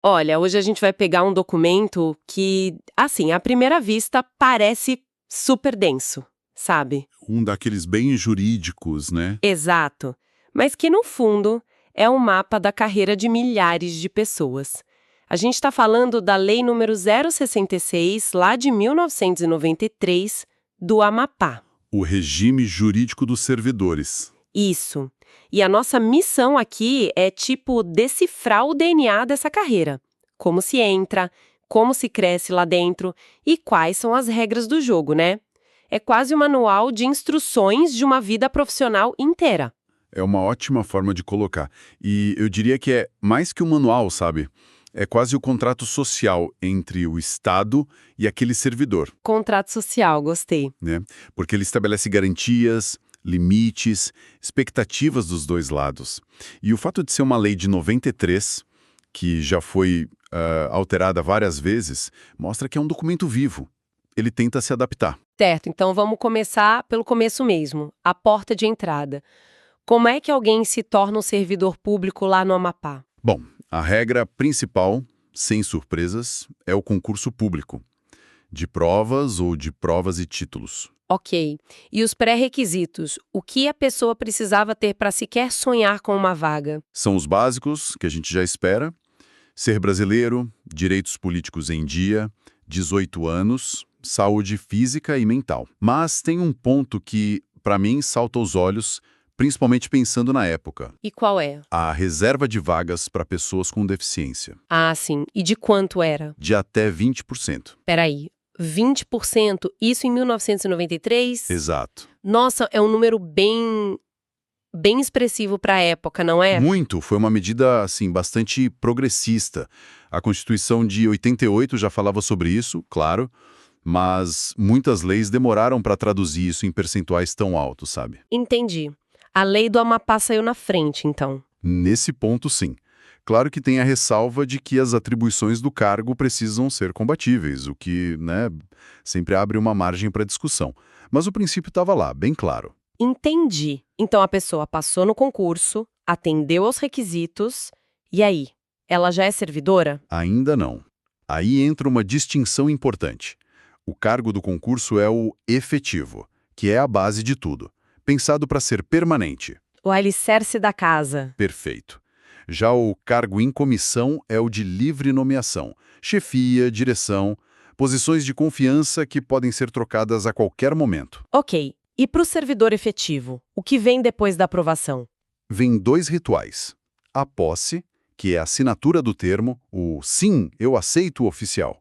Olha, hoje a gente vai pegar um documento que, assim, à primeira vista parece super denso, sabe? Um daqueles bem jurídicos, né? Exato. Mas que, no fundo, é um mapa da carreira de milhares de pessoas. A gente está falando da Lei número 066, lá de 1993, do Amapá. O regime jurídico dos servidores. Isso. E a nossa missão aqui é, tipo, decifrar o DNA dessa carreira. Como se entra, como se cresce lá dentro e quais são as regras do jogo, né? É quase um manual de instruções de uma vida profissional inteira. É uma ótima forma de colocar. E eu diria que é mais que um manual, sabe? É quase o contrato social entre o Estado e aquele servidor, Contrato social, gostei. né? Porque ele estabelece garantias, limites, expectativas dos dois lados. E o fato de ser uma lei de 93, que já foi alterada várias vezes, mostra que é um documento vivo. Ele tenta se adaptar. Certo, então vamos começar pelo começo mesmo, a porta de entrada. Como é que alguém se torna um servidor público lá no Amapá? Bom, a regra principal, sem surpresas, é o concurso público, de provas ou de provas e títulos. Ok. E os pré-requisitos? O que a pessoa precisava ter para sequer sonhar com uma vaga? São os básicos, que a gente já espera: ser brasileiro, direitos políticos em dia, 18 anos, saúde física e mental. Mas tem um ponto que, para mim, salta aos olhos, principalmente pensando na época: E qual é? a reserva de vagas para pessoas com deficiência, Ah, sim. E de quanto era? de até 20%. Peraí. 20%? Isso em 1993? Exato. Nossa, é um número bem expressivo para a época, não é? Muito, foi uma medida assim bastante progressista. A Constituição de 88 já falava sobre isso, claro, mas muitas leis demoraram para traduzir isso em percentuais tão altos, sabe? Entendi. A lei do Amapá saiu na frente, então. Nesse ponto, sim. Claro que tem a ressalva de que as atribuições do cargo precisam ser compatíveis, o que, né, sempre abre uma margem para discussão. Mas o princípio estava lá, bem claro. Entendi. Então a pessoa passou no concurso, atendeu aos requisitos, e aí? Ela já é servidora? Ainda não. Aí entra uma distinção importante. O cargo do concurso é o efetivo, que é a base de tudo, pensado para ser permanente. O alicerce da casa. Perfeito. Já o cargo em comissão é o de livre nomeação, chefia, direção, posições de confiança que podem ser trocadas a qualquer momento. Ok. E para o servidor efetivo? O que vem depois da aprovação? Vêm dois rituais: a posse, que é a assinatura do termo, o sim, eu aceito oficial,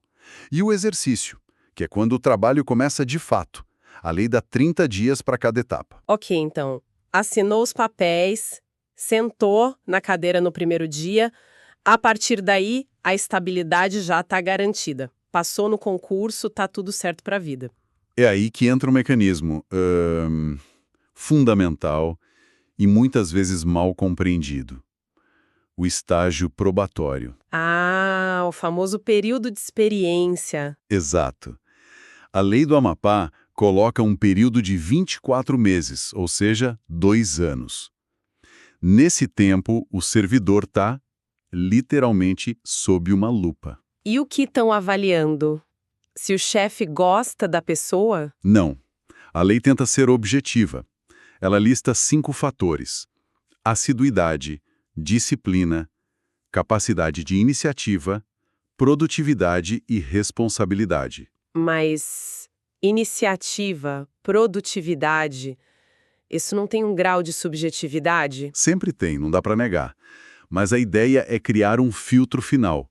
e o exercício, que é quando o trabalho começa de fato. A lei dá 30 dias para cada etapa. Ok, então. Assinou os papéis, sentou na cadeira no primeiro dia. A partir daí, a estabilidade já está garantida. Passou no concurso, tá tudo certo para a vida. É aí que entra um mecanismo fundamental e muitas vezes mal compreendido: o estágio probatório. Ah, o famoso período de experiência. Exato. A lei do Amapá coloca um período de 24 meses, ou seja, 2 anos. Nesse tempo, o servidor está, literalmente, sob uma lupa. E o que estão avaliando? Se o chefe gosta da pessoa? Não. A lei tenta ser objetiva. Ela lista 5 fatores: assiduidade, disciplina, capacidade de iniciativa, produtividade e responsabilidade. Mas iniciativa, produtividade, isso não tem um grau de subjetividade? Sempre tem, não dá para negar. Mas a ideia é criar um filtro final.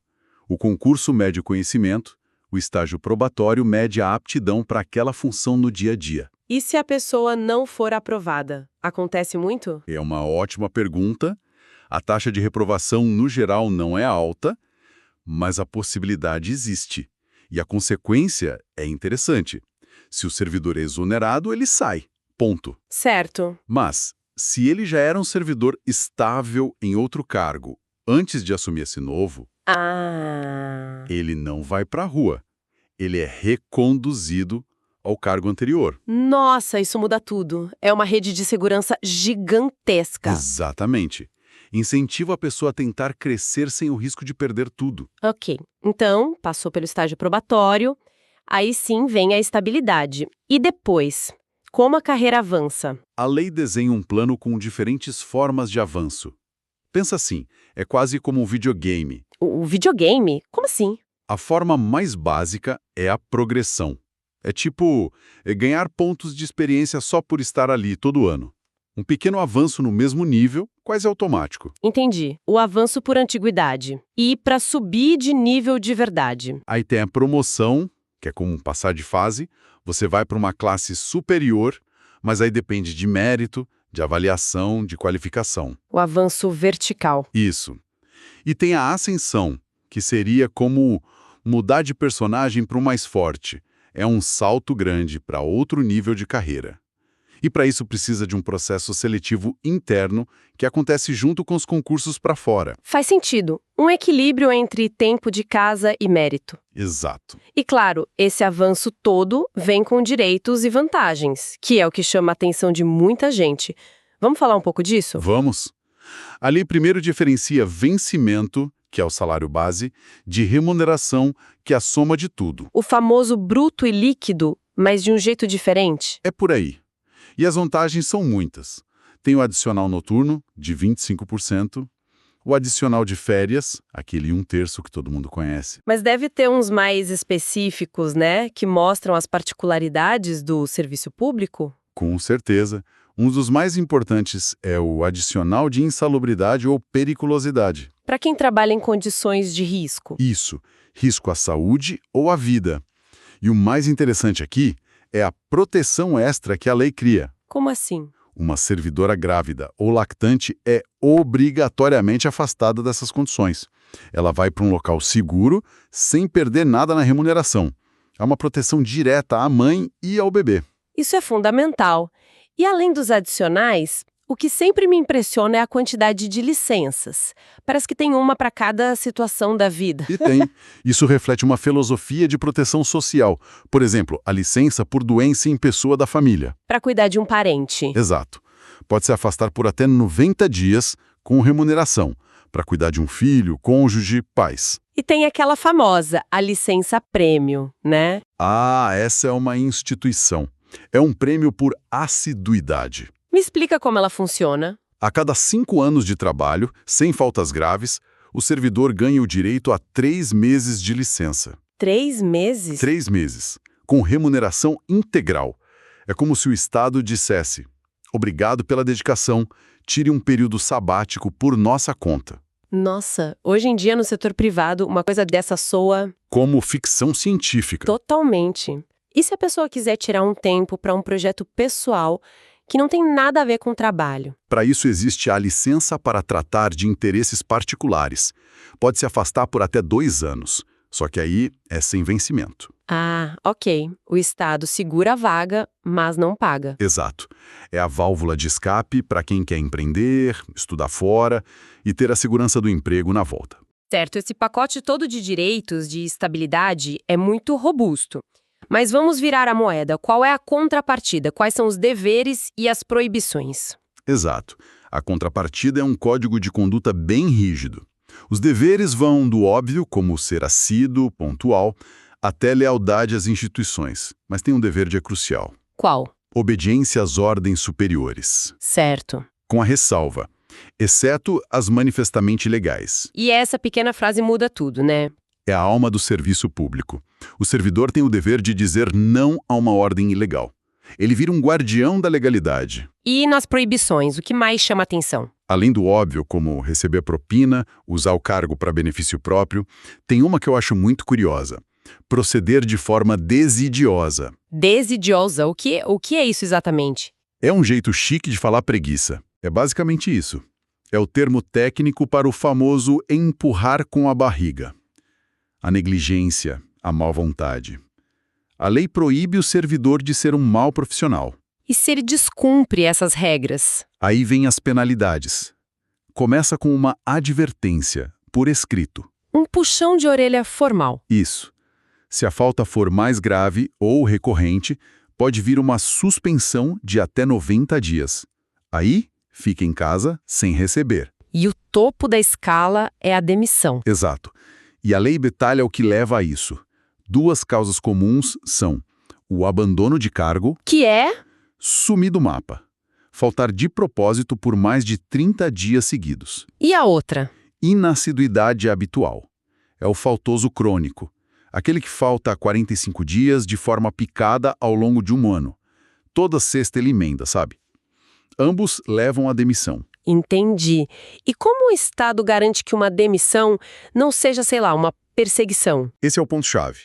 O concurso mede o conhecimento, o estágio probatório mede a aptidão para aquela função no dia a dia. E se a pessoa não for aprovada? Acontece muito? É uma ótima pergunta. A taxa de reprovação, no geral, não é alta, mas a possibilidade existe. E a consequência é interessante. Se o servidor é exonerado, ele sai. Ponto. Certo. Mas, se ele já era um servidor estável em outro cargo antes de assumir esse novo, Ah. ele não vai para a rua. Ele é reconduzido ao cargo anterior. Nossa, isso muda tudo. É uma rede de segurança gigantesca. Exatamente. Incentiva a pessoa a tentar crescer sem o risco de perder tudo. Ok, então passou pelo estágio probatório, aí sim vem a estabilidade. E depois, como a carreira avança? A lei desenha um plano com diferentes formas de avanço. Pensa assim, é quase como um videogame. O videogame? Como assim? A forma mais básica é a progressão. É tipo ganhar pontos de experiência só por estar ali todo ano. Um pequeno avanço no mesmo nível, quase automático. Entendi. O avanço por antiguidade. E para subir de nível de verdade. Aí tem a promoção, que é como passar de fase. Você vai para uma classe superior, mas aí depende de mérito, de avaliação, de qualificação. O avanço vertical. Isso. E tem a ascensão, que seria como mudar de personagem para o mais forte. É um salto grande para outro nível de carreira. E para isso precisa de um processo seletivo interno que acontece junto com os concursos para fora. Faz sentido. Um equilíbrio entre tempo de casa e mérito. Exato. E claro, esse avanço todo vem com direitos e vantagens, que é o que chama a atenção de muita gente. Vamos falar um pouco disso? Vamos. A lei primeiro diferencia vencimento, que é o salário base, de remuneração, que é a soma de tudo. O famoso bruto e líquido, mas de um jeito diferente. É por aí. E as vantagens são muitas. Tem o adicional noturno, de 25%, o adicional de férias, aquele 1/3 que todo mundo conhece. Mas deve ter uns mais específicos, né? Que mostram as particularidades do serviço público? Com certeza. Um dos mais importantes é o adicional de insalubridade ou periculosidade. Para quem trabalha em condições de risco. Isso, risco à saúde ou à vida. E o mais interessante aqui é a proteção extra que a lei cria. Como assim? Uma servidora grávida ou lactante é obrigatoriamente afastada dessas condições. Ela vai para um local seguro, sem perder nada na remuneração. É uma proteção direta à mãe e ao bebê. Isso é fundamental. E além dos adicionais, o que sempre me impressiona é a quantidade de licenças. Parece que tem uma para cada situação da vida. E tem. Isso reflete uma filosofia de proteção social. Por exemplo, a licença por doença em pessoa da família. Para cuidar de um parente. Exato. Pode se afastar por até 90 dias com remuneração, para cuidar de um filho, cônjuge, pais. E tem aquela famosa, a licença prêmio, né? Ah, essa é uma instituição. É um prêmio por assiduidade. Me explica como ela funciona. A cada 5 anos de trabalho, sem faltas graves, o servidor ganha o direito a 3 meses de licença. 3 meses? 3 meses, com remuneração integral. É como se o Estado dissesse: obrigado pela dedicação, tire um período sabático por nossa conta. Nossa, hoje em dia no setor privado, uma coisa dessa soa... Como ficção científica. Totalmente. E se a pessoa quiser tirar um tempo para um projeto pessoal que não tem nada a ver com o trabalho? Para isso existe a licença para tratar de interesses particulares. Pode se afastar por até 2 anos. Só que aí é sem vencimento. Ah, ok. O Estado segura a vaga, mas não paga. Exato. É a válvula de escape para quem quer empreender, estudar fora e ter a segurança do emprego na volta. Certo, esse pacote todo de direitos, de estabilidade, é muito robusto. Mas vamos virar a moeda. Qual é a contrapartida? Quais são os deveres e as proibições? Exato. A contrapartida é um código de conduta bem rígido. Os deveres vão do óbvio, como ser assíduo, pontual, até lealdade às instituições. Mas tem um dever que é crucial. Qual? Obediência às ordens superiores. Certo. Com a ressalva, exceto as manifestamente legais. E essa pequena frase muda tudo, né? É a alma do serviço público. O servidor tem o dever de dizer não a uma ordem ilegal. Ele vira um guardião da legalidade. E nas proibições, o que mais chama atenção? Além do óbvio, como receber propina, usar o cargo para benefício próprio, tem uma que eu acho muito curiosa. Proceder de forma desidiosa. Desidiosa? O que é isso exatamente? É um jeito chique de falar preguiça. É basicamente isso. É o termo técnico para o famoso empurrar com a barriga. A negligência, a má vontade. A lei proíbe o servidor de ser um mau profissional. E se ele descumpre essas regras? Aí vem as penalidades. Começa com uma advertência, por escrito. Um puxão de orelha formal. Isso. Se a falta for mais grave ou recorrente, pode vir uma suspensão de até 90 dias. Aí, fica em casa sem receber. E o topo da escala é a demissão. Exato. E a lei detalha o que leva a isso. 2 causas comuns são o abandono de cargo, Que é? sumir do mapa, faltar de propósito por mais de 30 dias seguidos. E a outra? Inassiduidade habitual. É o faltoso crônico, aquele que falta 45 dias de forma picada ao longo de um ano. Toda sexta ele emenda, sabe? Ambos levam à demissão. Entendi. E como o Estado garante que uma demissão não seja, sei lá, uma perseguição? Esse é o ponto-chave.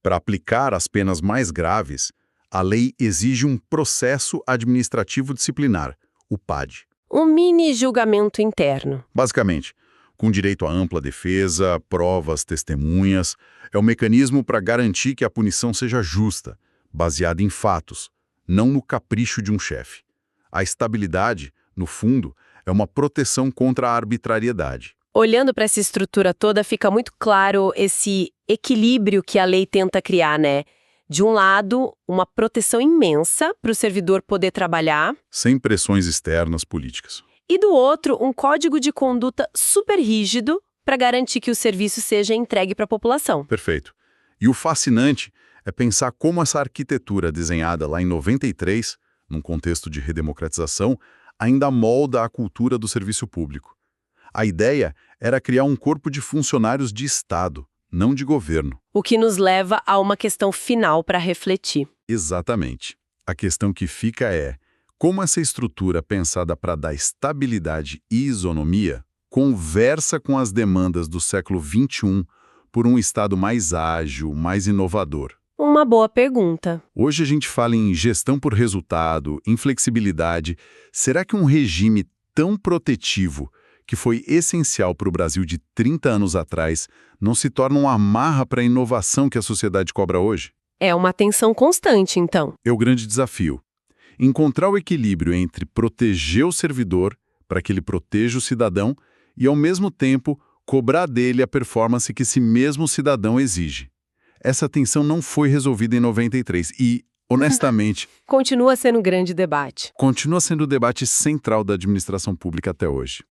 Para aplicar as penas mais graves, a lei exige um processo administrativo disciplinar, o PAD. Um mini julgamento interno. Basicamente, com direito à ampla defesa, provas, testemunhas, é o mecanismo para garantir que a punição seja justa, baseada em fatos, não no capricho de um chefe. A estabilidade, no fundo, é uma proteção contra a arbitrariedade. Olhando para essa estrutura toda, fica muito claro esse equilíbrio que a lei tenta criar, né? De um lado, uma proteção imensa para o servidor poder trabalhar, Sem pressões externas políticas. e do outro, um código de conduta super rígido para garantir que o serviço seja entregue para a população. Perfeito. E o fascinante é pensar como essa arquitetura desenhada lá em 93, num contexto de redemocratização, ainda molda a cultura do serviço público. A ideia era criar um corpo de funcionários de Estado, não de governo. O que nos leva a uma questão final para refletir. Exatamente. A questão que fica é como essa estrutura pensada para dar estabilidade e isonomia conversa com as demandas do século XXI por um Estado mais ágil, mais inovador. Uma boa pergunta. Hoje a gente fala em gestão por resultado, em flexibilidade. Será que um regime tão protetivo, que foi essencial para o Brasil de 30 anos atrás, não se torna uma amarra para a inovação que a sociedade cobra hoje? É uma tensão constante, então. É o grande desafio. Encontrar o equilíbrio entre proteger o servidor, para que ele proteja o cidadão, e, ao mesmo tempo, cobrar dele a performance que esse mesmo cidadão exige. Essa tensão não foi resolvida em 93 e, honestamente, Continua sendo um grande debate. continua sendo o debate central da administração pública até hoje.